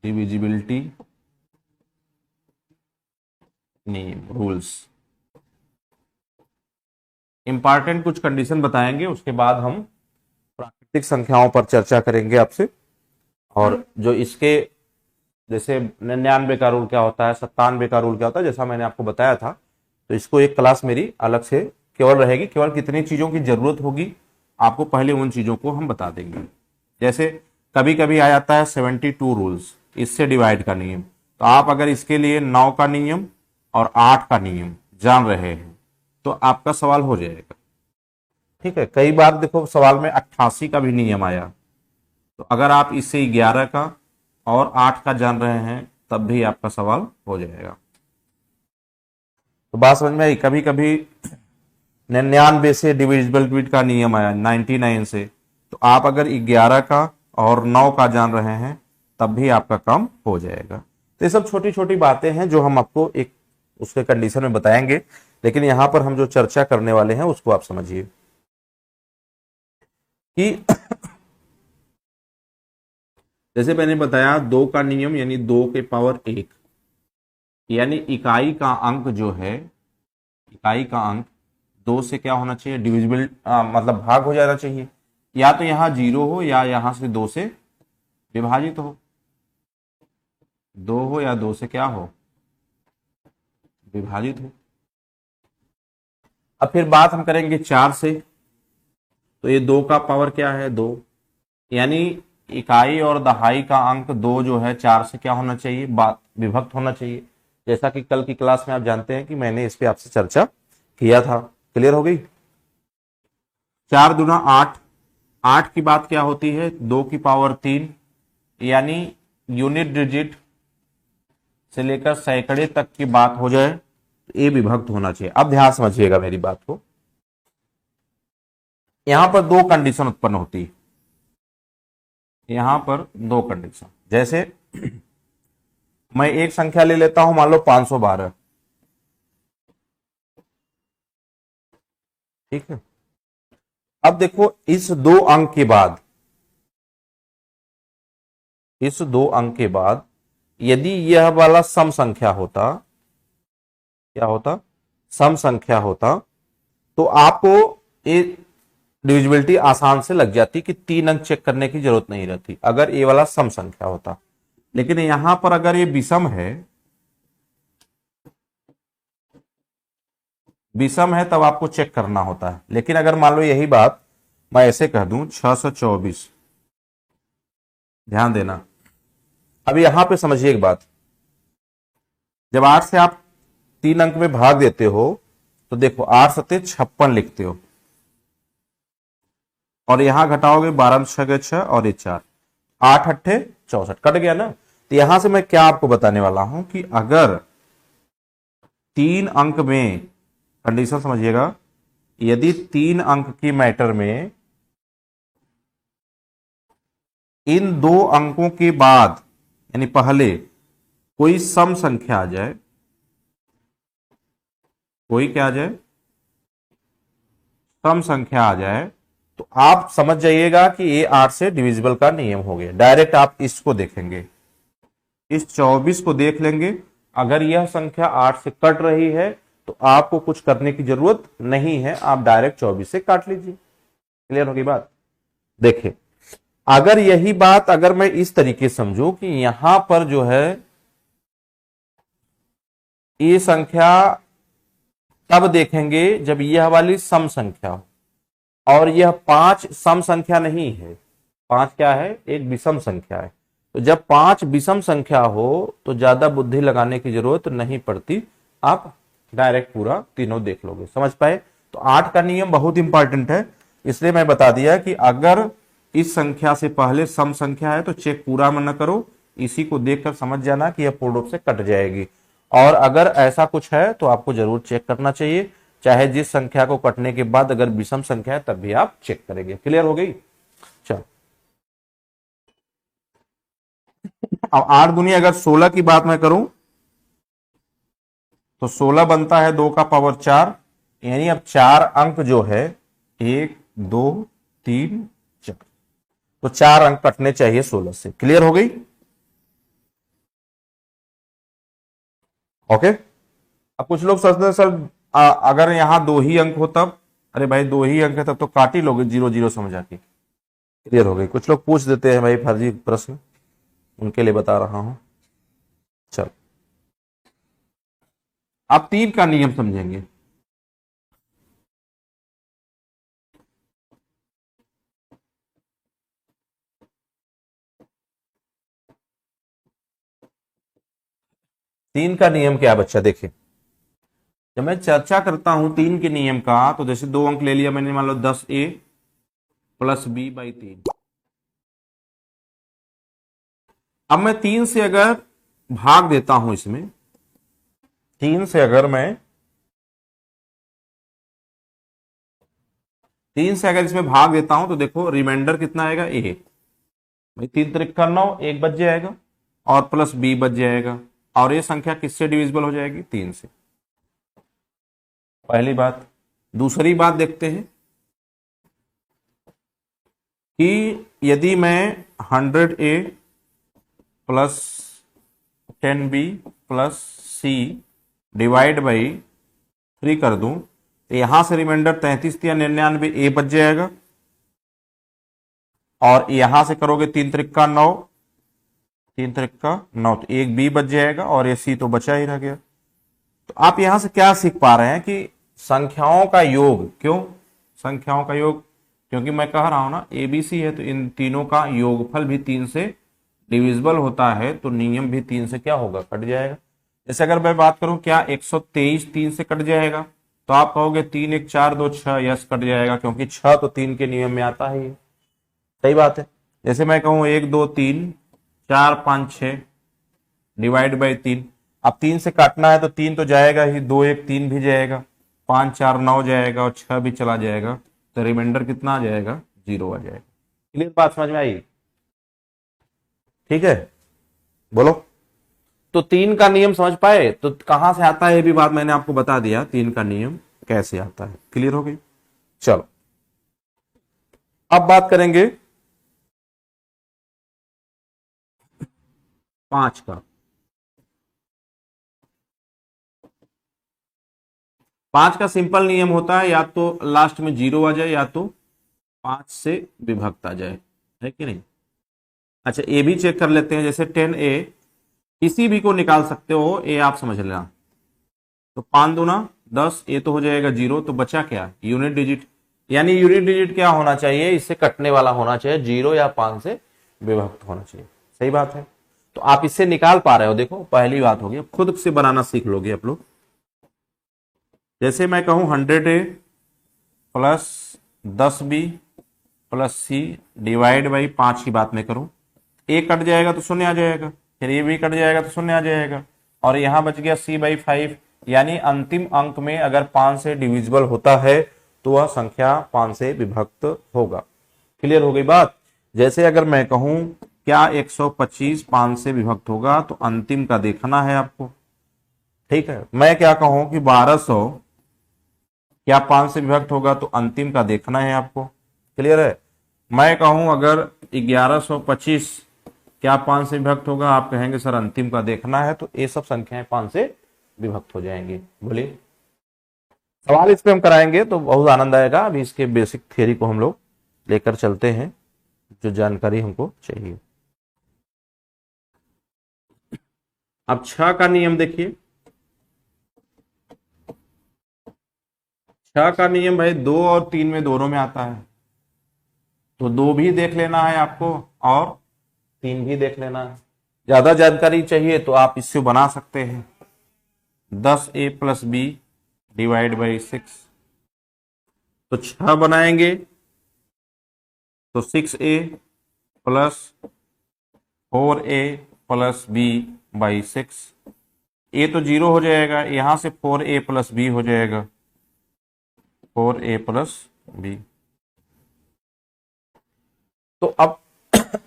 Divisibility नियम rules. Important कुछ condition बताएंगे, उसके बाद हम प्राकृतिक संख्याओं पर चर्चा करेंगे आपसे। और जो इसके जैसे 99 का रूल क्या होता है, 97 का रूल क्या होता है, जैसा मैंने आपको बताया था, तो इसको एक क्लास मेरी अलग से केवल रहेगी। केवल कितनी चीजों की जरूरत होगी आपको, पहले उन चीजों को हम बता देंगे। जैसे कभी कभी आ जाता है 72 रूल्स, इससे डिवाइड का नियम। तो आप अगर इसके लिए 9 का नियम और 8 का नियम जान रहे हैं तो आपका सवाल हो जाएगा। ठीक है, कई बार देखो सवाल में 88 का भी नियम आया, तो अगर आप इससे 11 का और 8 का जान रहे हैं तब भी आपका सवाल हो जाएगा। तो बात समझ में आई। कभी कभी 99 से डिविजिबल का नियम आया 99 से, तो आप अगर 11 का और 9 का जान रहे हैं तब भी आपका काम हो जाएगा। तो ये सब छोटी छोटी बातें हैं जो हम आपको एक उसके कंडीशन में बताएंगे, लेकिन यहां पर हम जो चर्चा करने वाले हैं उसको आप समझिए कि जैसे मैंने बताया 2 का नियम यानी 2 के पावर 1, यानी इकाई का अंक जो है, इकाई का अंक 2 से क्या होना चाहिए, डिविजिबल मतलब भाग हो जाना चाहिए। या तो यहां 0 हो या यहां से 2 से विभाजित हो, 2 हो या 2 से क्या हो, विभाजित हो। अब फिर बात हम करेंगे 4 से, तो ये 2 का पावर क्या है, 2, यानी इकाई और दहाई का अंक 2 जो है 4 से क्या होना चाहिए, विभक्त होना चाहिए। जैसा कि कल की क्लास में आप जानते हैं कि मैंने इस पे आपसे चर्चा किया था। क्लियर हो गई। 4 दूना 8, 8 की बात क्या होती है, 2 की पावर 3, यानी यूनिट डिजिट से लेकर सैकड़े तक की बात हो जाए तो ये विभक्त होना चाहिए। अब ध्यान समझिएगा मेरी बात को, यहां पर 2 कंडीशन उत्पन्न होती है, यहां पर 2 कंडीशन। जैसे मैं एक संख्या ले लेता हूं, मान लो 512, ठीक है। अब देखो इस 2 अंक के बाद, इस 2 अंक के बाद यदि यह वाला सम संख्या होता, क्या होता, सम संख्या होता, तो आपको ये डिविजिबिलिटी आसान से लग जाती कि 3 अंक चेक करने की जरूरत नहीं रहती अगर ये वाला सम संख्या होता। लेकिन यहां पर अगर ये विषम है, विषम है तब आपको चेक करना होता है। लेकिन अगर मान लो यही बात मैं ऐसे कह दूं 624, ध्यान देना। अब यहां पे समझिए एक बात, जब 8 से आप 3 अंक में भाग देते हो तो देखो 8 सत्ते 56 लिखते हो, और यहां घटाओगे 12 6 6 और ये 4, 8 अट्ठे 64, कट गया ना। तो यहां से मैं क्या आपको बताने वाला हूं कि अगर 3 अंक में, कंडीशन समझिएगा, यदि 3 अंक की मैटर में इन 2 अंकों के बाद यानी पहले कोई सम संख्या आ जाए, कोई क्या आ जाए, सम संख्या आ जाए, तो आप समझ जाइएगा कि ये 8 से डिविजिबल का नियम हो गया। डायरेक्ट आप इसको देखेंगे, इस 24 को देख लेंगे, अगर यह संख्या 8 से कट रही है तो आपको कुछ करने की जरूरत नहीं है, आप डायरेक्ट 24 से काट लीजिए। क्लियर होगी बात। देखिए अगर यही बात अगर मैं इस तरीके समझू कि यहां पर जो है ये संख्या तब देखेंगे जब यह वाली सम संख्या हो, और यह 5 सम संख्या नहीं है, 5 क्या है, एक विषम संख्या है। तो जब 5 विषम संख्या हो तो ज्यादा बुद्धि लगाने की जरूरत नहीं पड़ती, आप डायरेक्ट पूरा तीनों देख लोगे। समझ पाए। तो 8 का नियम बहुत इंपॉर्टेंट है, इसलिए मैं बता दिया कि अगर इस संख्या से पहले सम संख्या है तो चेक पूरा में न करो, इसी को देखकर समझ जाना कि यह पूर्ण रूप से कट जाएगी। और अगर ऐसा कुछ है तो आपको जरूर चेक करना चाहिए, चाहे जिस संख्या को कटने के बाद अगर विषम संख्या है तब भी आप चेक करेंगे। क्लियर हो गई। चलो अब 8 दूनी अगर 16 की बात मैं करूं तो 16 बनता है 2 का पावर 4, यानी अब 4 अंक जो है 1 2 3 4, तो 4 अंक कटने चाहिए 16 से। क्लियर हो गई। ओके। अब कुछ लोग सोचते हैं सर अगर यहाँ 2 ही अंक हो तब, अरे भाई 2 ही अंक है तब तो काट ही लोगे 0 0 समझ आके, क्लियर हो गई। कुछ लोग पूछ देते हैं भाई फर्जी प्रश्न, उनके लिए बता रहा हूं। चल आप 3 का नियम समझेंगे। तीन का नियम क्या है बच्चा, देखिए जब मैं चर्चा करता हूं 3 के नियम का, तो जैसे 2 अंक ले लिया मैंने, मान लो 10a प्लस बी बाई 3। अब मैं 3 से अगर भाग देता हूं इसमें, 3 से अगर मैं 3 से अगर इसमें भाग देता हूं तो देखो रिमाइंडर कितना आएगा, a भाई 3 त्रिक का 9, 1 बच जाएगा और प्लस b बच जाएगा, और ये संख्या किससे डिविजिबल हो जाएगी, 3 से। पहली बात। दूसरी बात देखते हैं कि यदि मैं 100a plus 10b plus c divide by 3 कर दूं तो यहां से रिमाइंडर 33 या 99 a बच जाएगा, और यहां से करोगे 3 त्रिक का 9, 3 त्रिक का 9 तो 1 b बच जाएगा, और ये c तो बचा ही रह गया। तो आप यहां से क्या सीख पा रहे हैं कि संख्याओं का योग, क्यों संख्याओं का योग, क्योंकि मैं कह रहा हूं ना एबीसी है तो इन तीनों का योगफल भी 3 से डिविजिबल होता है, तो नियम भी 3 से क्या होगा, कट जाएगा। जैसे अगर मैं बात करूं क्या 123 3 से कट जाएगा, तो आप कहोगे 3 1 4 2 6, यस कट जाएगा, क्योंकि 6 तो 3 के नियम में आता ही है। सही बात है। जैसे मैं कहूं 1 2 3 4 5 6 डिवाइड बाई 3, अब 3 से काटना है तो 3 तो जाएगा ही, 2 1 3 भी जाएगा, 5 4 9 जाएगा, और 6 भी चला जाएगा, तो रिमाइंडर कितना आ जाएगा, 0 आ जाएगा। क्लियर बात समझ में आई, ठीक है, बोलो। तो 3 का नियम समझ पाए, तो कहां से आता है ये भी बात मैंने आपको बता दिया, 3 का नियम कैसे आता है, क्लियर हो गई। चलो अब बात करेंगे 5 का। 5 का सिंपल नियम होता है, या तो लास्ट में 0 आ जाए या तो 5 से विभक्त आ जाए, है कि नहीं। अच्छा ए भी चेक कर लेते हैं, जैसे 10a किसी भी को निकाल सकते हो, ए आप समझ लेना। तो 5 दूना 10, ए तो हो जाएगा 0, तो बचा क्या, यूनिट डिजिट। यानी यूनिट डिजिट क्या होना चाहिए, इससे कटने वाला होना चाहिए, 0 या 5 से विभक्त होना चाहिए। सही बात है। तो आप इससे निकाल पा रहे हो, देखो पहली बात होगी, खुद से बनाना सीख लोगे आप लोग। जैसे मैं कहूं 100a plus 10b plus c divide by 5 की बात मैं करूं, ए कट जाएगा तो 0 आ जाएगा, फिर ये भी कट जाएगा तो 0 आ जाएगा, और यहां बच गया c बाई 5। यानी अंतिम अंक में अगर 5 से डिविजिबल होता है तो वह संख्या 5 से विभक्त होगा। क्लियर हो गई बात। जैसे अगर मैं कहूं क्या 125 5 से विभक्त होगा, तो अंतिम का देखना है आपको, ठीक है। मैं क्या कहूं कि 1200 क्या 5 से विभक्त होगा, तो अंतिम का देखना है आपको, क्लियर है। मैं कहूं अगर 1125 क्या 5 से विभक्त होगा, आप कहेंगे सर अंतिम का देखना है, तो ये सब संख्याएं 5 से विभक्त हो जाएंगी। बोलिए, सवाल इस पे हम कराएंगे तो बहुत आनंद आएगा। अभी इसके बेसिक थियरी को हम लोग लेकर चलते हैं, जो जानकारी हमको चाहिए। अब 6 का नियम देखिए। 6 का नियम भाई 2 और 3 में दोनों में आता है, तो 2 भी देख लेना है आपको और 3 भी देख लेना है। ज्यादा जानकारी चाहिए तो आप इससे बना सकते हैं, 10a plus B divide by 6, तो 6 बनाएंगे तो 6a plus 4a plus B by 6, A तो 0 हो जाएगा, यहां से 4a प्लस बी हो जाएगा, 4a प्लस बी। तो अब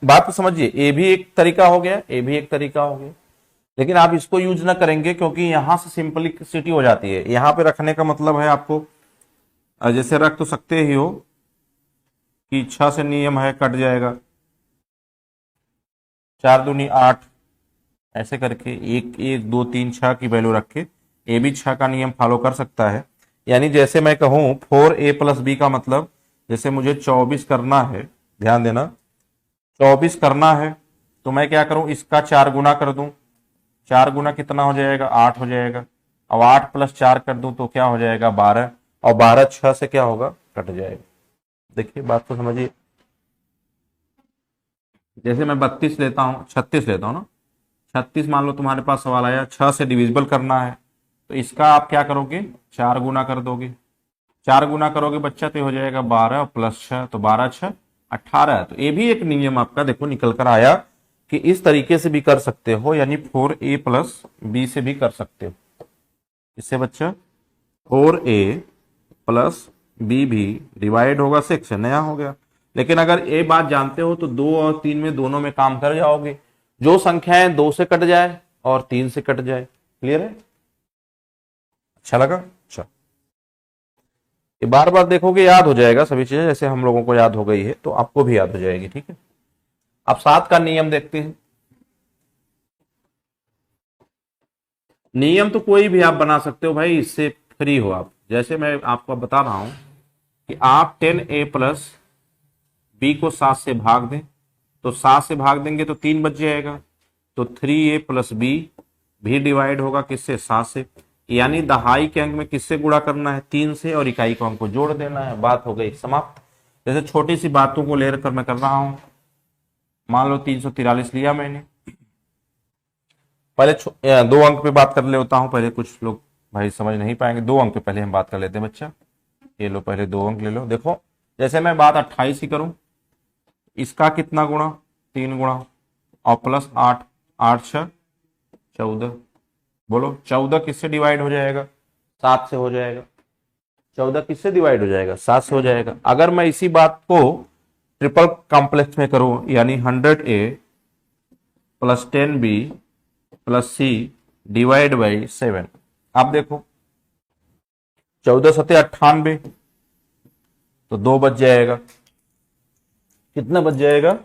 बात तो समझिए, ए भी एक तरीका हो गया, ए भी एक तरीका हो गया, लेकिन आप इसको यूज ना करेंगे क्योंकि यहां से सिंपलिसिटी हो जाती है। यहां पे रखने का मतलब है आपको, जैसे रख तो सकते ही हो कि 6 से नियम है कट जाएगा, 4 दूनी 8, ऐसे करके 1 1 2 3 6 की वैल्यू रख के ए भी 6 का नियम फॉलो कर सकता है। यानी जैसे मैं कहूं 4a+b का मतलब जैसे मुझे 24 करना है, ध्यान देना 24 करना है, तो मैं क्या करूं, इसका 4 गुना कर दूं। 4 गुना कितना हो जाएगा, 8 हो जाएगा। अब 8 + 4 कर दूं तो क्या हो जाएगा, 12। और 12 6 से क्या होगा, कट जाएगा। देखिए बात तो समझिए। जैसे मैं 32 लेता हूं, 36 लेता हूं ना, 36 मान लो तुम्हारे पास सवाल आया 6 से डिविजिबल करना है, तो इसका आप क्या करोगे, 4 गुना कर दोगे। 4 गुना करोगे बच्चा तो ये हो जाएगा 12 + 6, तो 12 6 18। तो ये भी एक नियम आपका देखो निकल कर आया कि इस तरीके से भी कर सकते हो, यानी 4a+b से भी कर सकते हो। इससे बच्चा 4a+b भी डिवाइड होगा 6 से, नया हो गया। लेकिन अगर ये बात जानते हो तो 2 और 3 में दोनों में काम कर जाओगे। जो संख्याएं 2 से कट जाए और 3 से कट जाए। क्लियर है, अच्छा लगा। अच्छा, ये बार बार देखोगे याद हो जाएगा सभी चीजें, जैसे हम लोगों को याद हो गई है तो आपको भी याद हो जाएगी। ठीक है, अब 7 का नियम देखते हैं। नियम तो कोई भी आप बना सकते हो भाई, इससे फ्री हो आप। जैसे मैं आपको बता रहा हूं कि आप 10a+b को 7 से भाग दें, तो 7 से भाग देंगे तो 3 बच जाएगा। तो 3a+b भी डिवाइड होगा किससे, 7 से। यानी दहाई के अंक में किससे गुणा करना है, 3 से, और इकाई के अंक को जोड़ देना है। बात हो गई समाप्त। जैसे छोटी सी बातों को लेकर मैं कर रहा हूं, मान लो 343 लिया मैंने। पहले 2 अंक पे बात कर लेता हूं, पहले कुछ लोग भाई समझ नहीं पाएंगे। 2 अंक पे पहले हम बात कर लेते हैं बच्चा। ये लो, पहले 2 अंक ले लो। देखो जैसे मैं बात 28 ही करूं, इसका कितना गुणा, 3 गुणा, और +8, 8 6 14। बोलो 14 किससे डिवाइड हो जाएगा, 7 से हो जाएगा। 14 किससे डिवाइड हो जाएगा, 7 से हो जाएगा। अगर मैं इसी बात को ट्रिपल कॉम्प्लेक्स में करूं, यानी 100a + 10b + c divide by 7, आप देखो 14 × 7 = 98, तो 2 बच जाएगा। कितना बच जाएगा,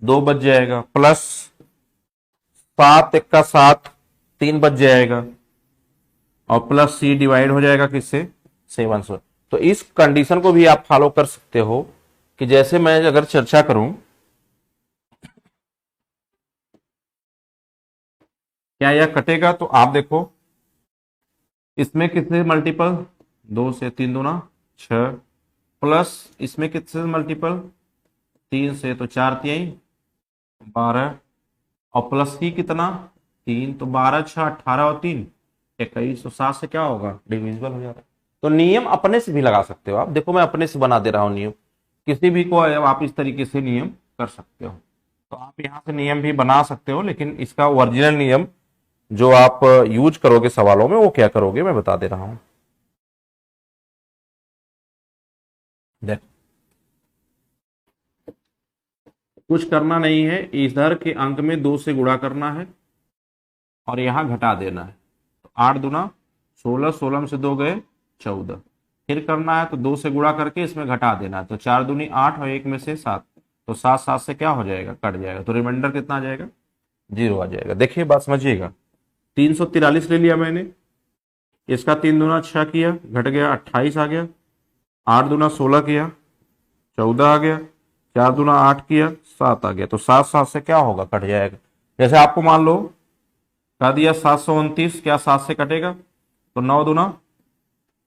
2 बच जाएगा। प्लस 7 × 1 = 7, 3 बच जाएगा। और प्लस c डिवाइड हो जाएगा किससे, 7 से। तो इस कंडीशन को भी आप फॉलो कर सकते हो कि जैसे मैं अगर चर्चा करूं, क्या यह कटेगा, तो आप देखो इसमें कितने मल्टीपल, 2 से, 3 दूना 6, प्लस इसमें कितने मल्टीपल, 3 से, तो 4 तिहाई 12, और प्लस c कितना, 3, तो 12 6 18 और 3 21, तो 7 से क्या होगा, डिविजिबल हो जाता है। तो नियम अपने से भी लगा सकते हो आप। देखो मैं अपने से बना दे रहा हूं नियम, किसी भी को आप इस तरीके से नियम कर सकते हो। तो आप यहां से नियम भी बना सकते हो, लेकिन इसका ओरिजिनल नियम जो आप यूज करोगे सवालों में, वो क्या करोगे मैं बता दे रहा हूं। देखो कुछ करना नहीं है, इधर के अंक में 2 से गुणा करना है और यहां घटा देना है। तो 8 दूना 16, 16 में से 2 गए 14। फिर करना है तो 2 से गुणा करके इसमें घटा देना है। तो 4 दूनी 8 और 1 में से 7, तो 7 7 से क्या हो जाएगा, कट जाएगा। तो रिमाइंडर कितना आ जाएगा, 0 आ जाएगा। देखिए बात समझिएगा, 343 ले लिया मैंने, इसका 3 दूना 6 किया, घट गया 28 आ गया। 8 दूना 16 किया, 14 आ गया। 4 दूना 8 किया, 7 आ गया। तो 7 7 से क्या होगा, कट जाएगा। जैसे आपको मान लो कह दिया 729, क्या 7 से कटेगा, तो 9 दूना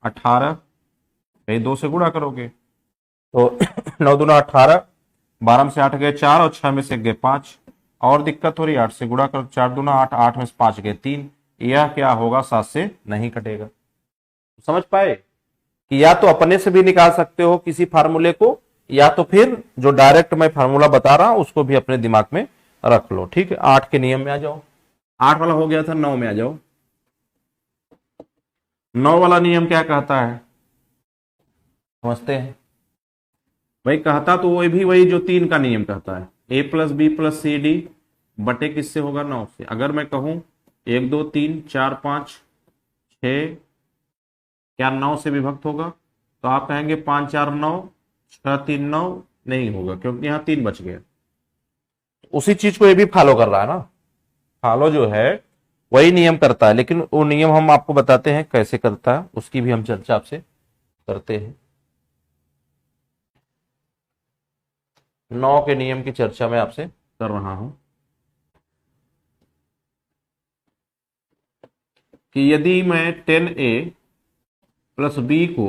18, कहीं 2 से गुणा करोगे तो 9 दूना 18, 12 में से 8 गए 4 और 6 में से गए 5। और दिक्कत हो रही है, 8 से गुणा करो, 4 दूना 8, 8 में से 5 गए 3। यह क्या होगा, 7 से नहीं कटेगा। समझ पाए कि या तो अपने से भी निकाल सकते हो किसी फार्मूले को, या तो फिर जो डायरेक्ट मैं फार्मूला बता रहा हूं उसको भी अपने दिमाग में रख लो। ठीक है, 8 के नियम में आ जाओ। 8 वाला हो गया था, 9 में आ जाओ। 9 वाला नियम क्या कहता है, समझते हैं भाई। कहता तो वही भी वही जो 3 का नियम कहता है, a+b+c_d बटे किससे होगा, 9 से। अगर मैं कहूं 1 2 3 4 5 6, क्या 9 से विभक्त होगा, तो आप कहेंगे 5 4 9, 6 3 9, नहीं होगा क्योंकि यहां 3 बच गया। उसी चीज को ये भी फॉलो कर रहा है ना, फॉलो जो है वही नियम करता है, लेकिन वो नियम हम आपको बताते हैं कैसे करता है, उसकी भी हम चर्चा आपसे करते हैं। 9 के नियम की चर्चा मैं आपसे कर रहा हूं कि यदि मैं 10a प्लस बी को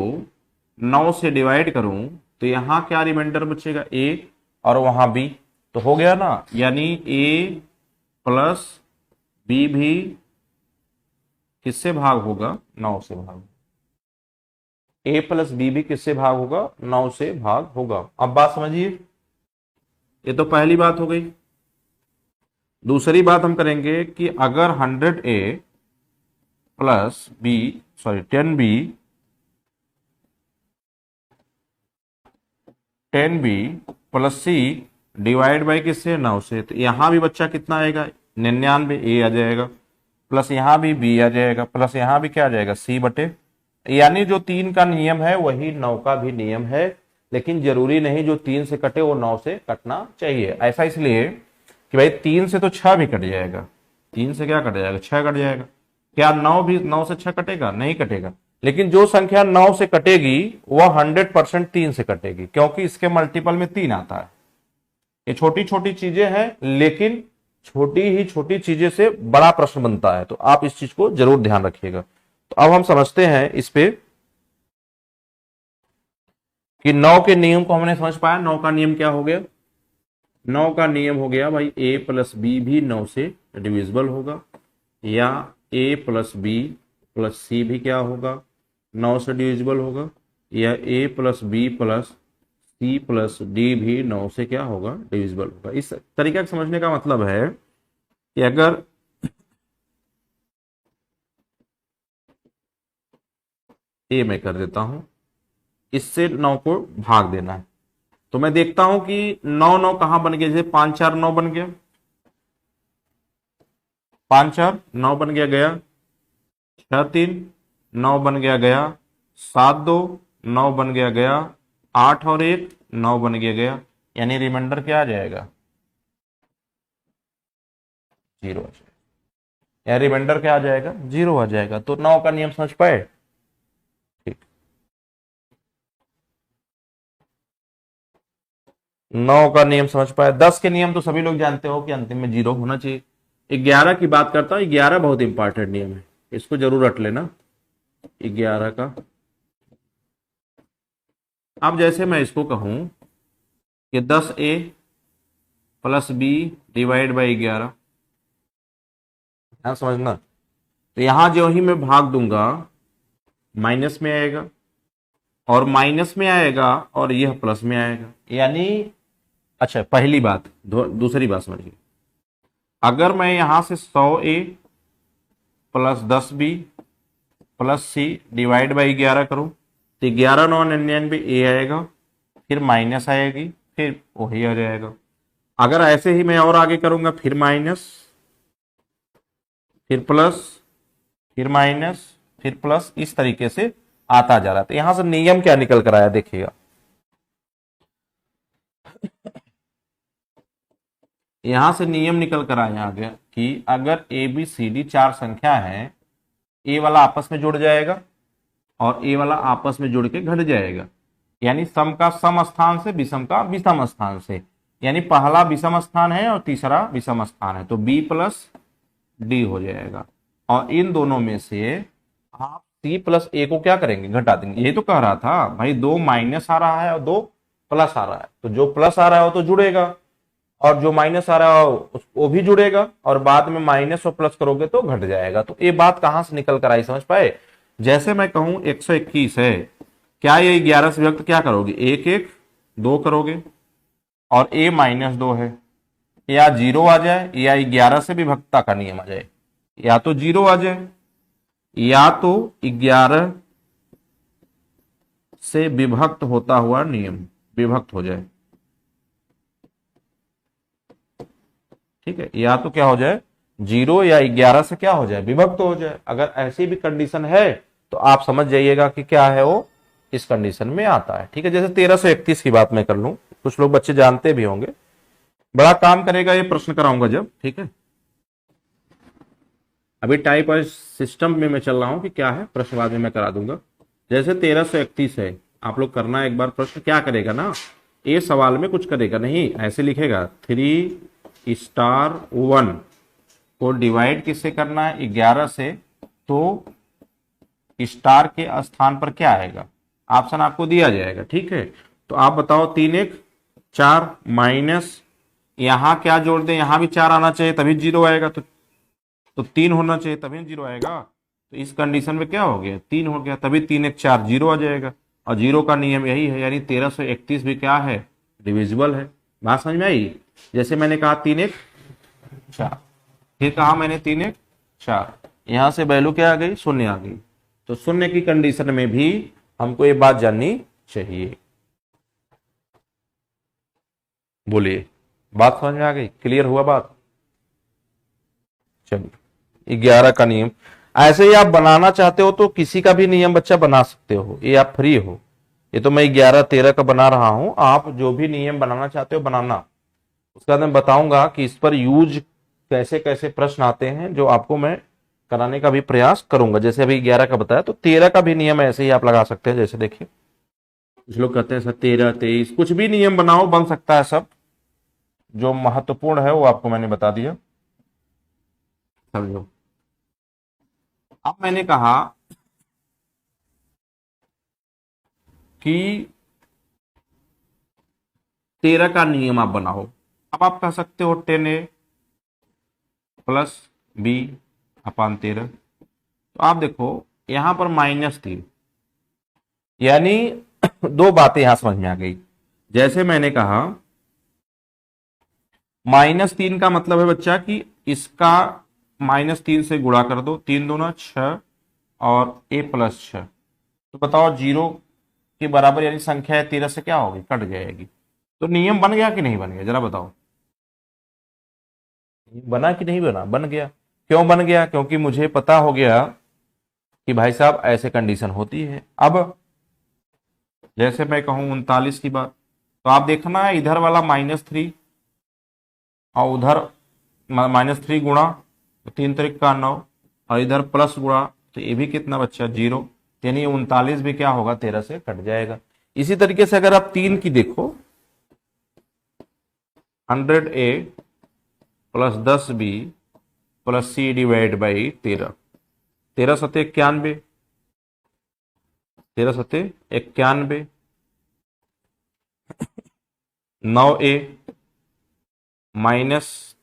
9 से डिवाइड करूं तो यहां क्या रिमाइंडर बचेगा, a और वहां b, तो हो गया ना, यानी a प्लस बी भी किससे भाग होगा, 9 से भाग। a प्लस बी भी किससे भाग होगा, 9 से भाग होगा। अब बात समझिए, ये तो पहली बात हो गई। दूसरी बात हम करेंगे कि अगर 100a plus B, sorry 10b 10b plus C divide by किससे, 9 से, तो यहां भी बच्चा कितना आएगा, 99 ए आ जाएगा, प्लस यहां भी बी आ जाएगा, प्लस यहां भी क्या आ जाएगा, सी बटे, यानी जो 3 का नियम है वही 9 का भी नियम है, लेकिन जरूरी नहीं जो 3 से कटे वो 9 से कटना चाहिए। ऐसा इसलिए कि भाई 3 से तो 6 भी कट जाएगा, 3 से क्या कट जाएगा, 6 कट जाएगा, क्या 9 भी 9 से 6 कटेगा, नहीं कटेगा, लेकिन जो संख्या 9 से कटेगी वह 100% 3 से कटेगी, क्योंकि इसके मल्टीपल में 3 आता है। ये छोटी छोटी चीजें हैं, लेकिन छोटी ही छोटी चीजें से बड़ा प्रश्न बनता है, तो आप इस चीज को जरूर ध्यान रखिएगा। तो अब हम समझते हैं इस पे कि 9 के नियम को हमने समझ पाया। 9 का नियम क्या हो गया, 9 का नियम हो गया भाई a प्लस बी भी 9 से डिविजिबल होगा, या a plus B plus C भी क्या होगा, 9 से डिविजिबल होगा, या a plus B plus C plus D भी 9 से क्या होगा, डिविजिबल होगा। इस तरीके से समझने का मतलब है कि अगर ए मैं कर देता हूं, इससे 9 को भाग देना है, तो मैं देखता हूं कि 9 9 कहां बन गया, जैसे 5 4 9 बन गया, 5 4 9 बन गया, गया 6 3 9 बन गया, गया 7 2 9 बन गया, गया 8 और 1 9 बन गया, गया, यानी रिमाइंडर क्या आ जाएगा, 0 आ जाएगा, या रिमाइंडर क्या आ जाएगा, 0 आ जाएगा। तो 9 का नियम समझ पाए, ठीक। 9 का नियम समझ पाए। 10 के नियम तो सभी लोग जानते हो कि अंतिम में 0 होना चाहिए। 11 की बात करता हूं, 11 बहुत इंपॉर्टेंट नियम है, इसको जरूर रट लेना, 11 का। अब जैसे मैं इसको कहूं कि 10a plus B divide by 11, ध्यान समझना, तो यहां जो ही मैं भाग दूंगा माइनस में आएगा, और माइनस में आएगा और यह प्लस में आएगा, यानी अच्छा पहली बात, दूसरी बात समझिए, अगर मैं यहां से 100a plus 10b plus C divide by 11 करूं तो 11 9 99 ए आएगा, फिर माइनस आएगी, फिर वही आ जाएगा। अगर ऐसे ही मैं और आगे करूंगा, फिर माइनस, फिर प्लस, फिर माइनस, फिर प्लस, इस तरीके से आता जा रहा है। तो यहां से नियम क्या निकल कर आया देखिएगा, यहां से नियम निकल कर आया गया कि अगर ए बी सी डी 4 संख्या है, ए वाला आपस में जुड़ जाएगा और ए वाला आपस में जुड़ के घट जाएगा, यानी सम का सम स्थान से विषम का विषम स्थान से, यानी पहला विषम स्थान है और तीसरा विषम स्थान है, तो बी प्लस डी हो जाएगा, और इन दोनों में से आप सी प्लस ए को क्या करेंगे, घटा देंगे। ये तो कह रहा था भाई 2 माइनस आ रहा है और 2 प्लस आ रहा है, तो जो प्लस आ रहा है वो तो जुड़ेगा, और जो माइनस आ रहा है वो भी जुड़ेगा, और बाद में माइनस और प्लस करोगे तो घट जाएगा। तो ये बात कहां से निकल कर आई, समझ पाए। जैसे मैं कहूं 121 है, क्या ये 11 से विभक्त क्या करोगे, 1 1 2 करोगे, और a माइनस 2 है, या 0 आ जाए या 11 से विभक्तता का नियम आ जाए, या तो 0 आ जाए या तो 11 से विभक्त होता हुआ नियम विभक्त हो जाए, ठीक है, या तो क्या हो जाए 0 या 11 से क्या हो जाए, विभक्त हो जाए। अगर ऐसी भी कंडीशन है तो आप समझ जाइएगा कि क्या है वो इस कंडीशन में आता है, ठीक है। जैसे 1331 की बात मैं कर लूं, कुछ लोग बच्चे जानते भी होंगे, बड़ा काम करेगा ये प्रश्न कराऊंगा जब, ठीक है। अभी टाइप और सिस्टम में मैं चल रहा हूं कि क्या है, प्रश्न बाद में मैं करा दूंगा। जैसे 1331 है, आप लोग करना एक बार प्रश्न क्या करेगा ना, ये सवाल में कुछ करेगा नहीं, ऐसे लिखेगा 3*1 को डिवाइड किससे करना है, 11 से, तो स्टार के स्थान पर क्या आएगा, ऑप्शन आपको दिया जाएगा। ठीक है, तो आप बताओ 3 1 4 माइनस, यहां क्या जोड़ दें, यहां भी 4 आना चाहिए तभी 0 आएगा, तो 3 होना चाहिए तभी 0 आएगा। तो इस कंडीशन में क्या हो गया, 3 हो गया, तभी 3 1 4 0 आ जाएगा। और 0 का नियम यही है, यानी 1331 भी क्या है, डिविजिबल है। बात समझ में आई। जैसे मैंने कहा 3 1 4, फिर कहा मैंने 3 1 4, यहां से वैल्यू क्या आ गई, शून्य आ गई। तो शून्य की कंडीशन में भी हमको ये बात जाननी चाहिए। बोलिए, बात समझ में आ गई, क्लियर हुआ बात। चलिए 11 का नियम, ऐसे ही आप बनाना चाहते हो तो किसी का भी नियम बच्चा बना सकते हो, ये आप फ्री हो। ये तो मैं 11 13 का बना रहा हूं, आप जो भी नियम बनाना चाहते हो बनाना। उसके बाद मैं बताऊंगा कि इस पर यूज कैसे कैसे प्रश्न आते हैं, जो आपको मैं कराने का भी प्रयास करूंगा। जैसे अभी 11 का बताया, तो 13 का भी नियम ऐसे ही आप लगा सकते हैं। जैसे देखिए कुछ लोग कहते हैं सर 13 23 कुछ भी नियम बनाओ, बन सकता है सब। जो महत्वपूर्ण है वो आपको मैंने बता दिया, समझो। अब मैंने कहा कि 13 का नियम आप बनाओ। अब आप कह सकते हो 10a प्लस बी अपान 13। तो आप देखो यहां पर -3, यानी दो बातें यहां समझ में आ गई। जैसे मैंने कहा -3 का मतलब है बच्चा कि इसका -3 से गुणा कर दो, 3 दूना 6 और a प्लस 6। तो बताओ 0 के बराबर यानी संख्या है 13 से क्या होगी, कट जाएगी। तो नियम बन गया कि नहीं बन गया, जरा बताओ। बना कि नहीं बना, बन गया। क्यों बन गया, क्योंकि मुझे पता हो गया कि भाई साहब ऐसे कंडीशन होती है। अब जैसे मैं कहूं 39 की बात, तो आप देखना है इधर वाला -3 और उधर -3 गुणा, तो 3 3 का 9, और इधर प्लस गुणा, तो ये भी कितना बच्चा 0, यानी 39 भी क्या होगा 13 से कट जाएगा। इसी तरीके से अगर आप 3 की देखो, 100a plus 10b plus c divide by 13, 13 सत्ते 91, 13 सत्ते 91, 9a माइनस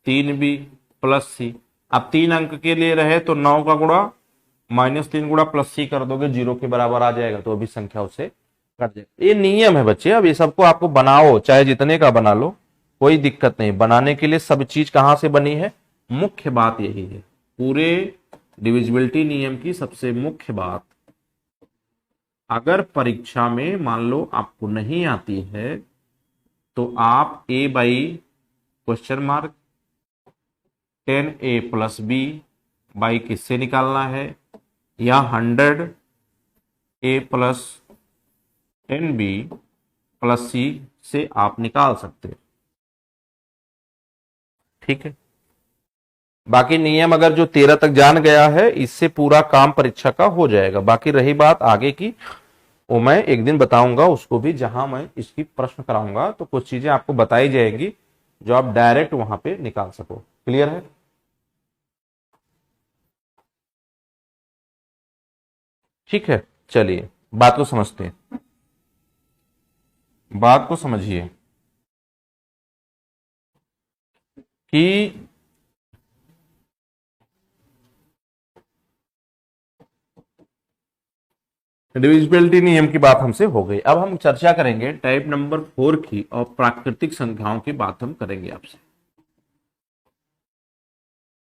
3b प्लस सी। अब 3 अंक के लिए रहे तो 9 का गुणा -3 गुणा प्लस सी कर दोगे, 0 के बराबर आ जाएगा, तो अभी संख्या उससे कट जाएगा। ये नियम है बच्चे। अब ये सबको आपको बनाओ, चाहे जितने का बना लो, कोई दिक्कत नहीं। बनाने के लिए सब चीज कहां से बनी है, मुख्य बात यही है। पूरे डिविजिबिलिटी नियम की सबसे मुख्य बात, अगर परीक्षा में मान लो आपको नहीं आती है तो आप a by question mark 10a plus B by किससे निकालना है, या 100a प्लस 10b प्लस सी से आप निकाल सकते हैं। ठीक है, बाकी नियम अगर जो 13 तक जान गया है, इससे पूरा काम परीक्षा का हो जाएगा। बाकी रही बात आगे की, वो मैं एक दिन बताऊंगा उसको भी, जहां मैं इसकी प्रश्न कराऊंगा तो कुछ चीजें आपको बताई जाएगी जो आप डायरेक्ट वहां पे निकाल सको। क्लियर है। ठीक है, चलिए बात को समझते हैं, बात को समझिए कि डिविजिबिलिटी नियम की बात हमसे हो गई। अब हम चर्चा करेंगे टाइप नंबर 4 की, और प्राकृतिक संख्याओं की बात हम करेंगे आपसे।